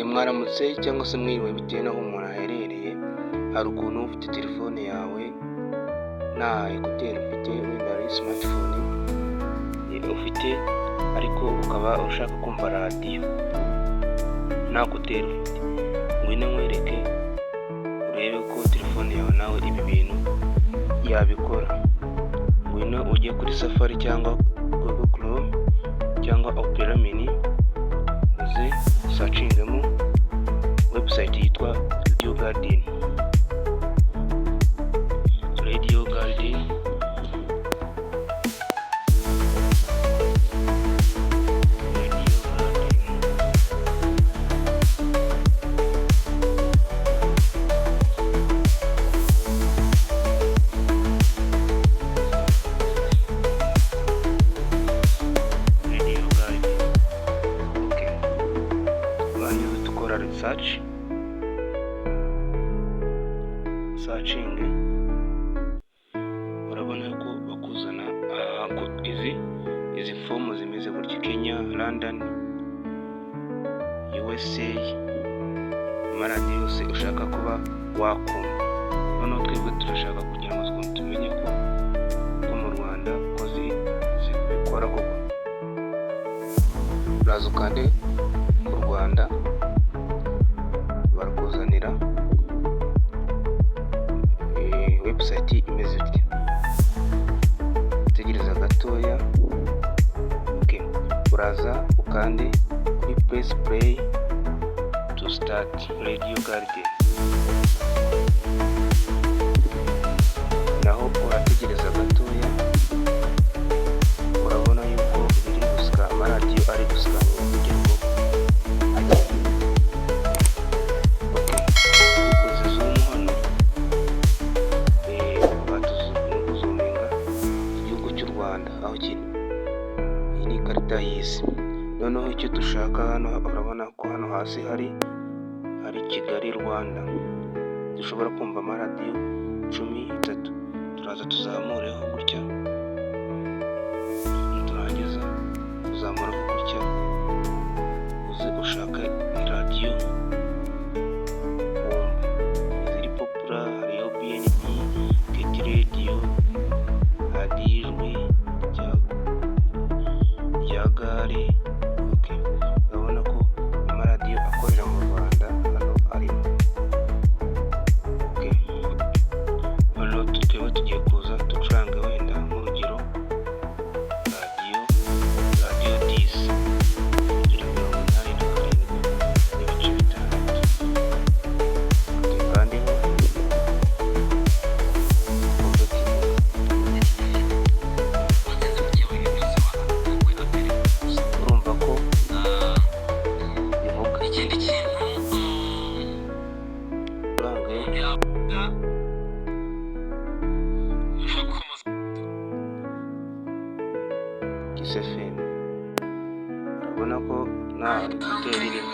Mwaramutse cyangwa se mwiriwe bitewe n'aho umuntu aherereye. Hari ukuntu ufite telefone yawe nta ekuteri ufite, wenda ari smartphone ufite ariko ukaba ushaka kumva radiyo nta ekuteri ufite. Ngwino nkwereke urebe ko telefone yawe nawe ibi bintu yabikora. Ngwino ujye kuri Safari cyangwa Google Chrome cyangwa Opera Mini, uze usacingemo website yitwa Radio Garden. Searching, urabona ko bakuzana izi fomu zimeze gutya: Kenya, London, USA, amaradiyo yose ushaka kuba wakumva. Noneho twebwe turashaka kugira ngo tumenye ko mu Rwanda ko zibikora koko. Uraza ukande mu Rwanda, barakuzanira website imeze itya. Tegereza gatoya. Uraza ukande kuri press play to start Radio Garden. Naho urategereza gatoya, urabona yuko biri gusika, amaradiyo ari gusika kugira ngo ajye. Dukoze zoom hano, batuzuminga igihugu cy'u Rwanda aho kiri. Iyi ni ikarita y'isi. Noneho icyo dushaka hano, urabona ko hano hasi hari Kigali, Rwanda. Dushobora kumva amaradiyo 13. Turaza tuzamureho gutya, turangiza tuzamuraho gutya, uze ushaka iradiyo wumva. Ziri popular, hariyo BNB, Keti Radio, radiyo Ijwi rya Gare. Urabona ko amaradiyo akorera mu Rwanda hano arimo. Hano tukaba tugiye kuza ducuranga wenda nk'urugero radiyo 10 kugira 87 n'ibice bitandatu. Kandi urumva ko bivuga ikindi kintu Kisefeni. Urabona ko nta ekuteri irimo.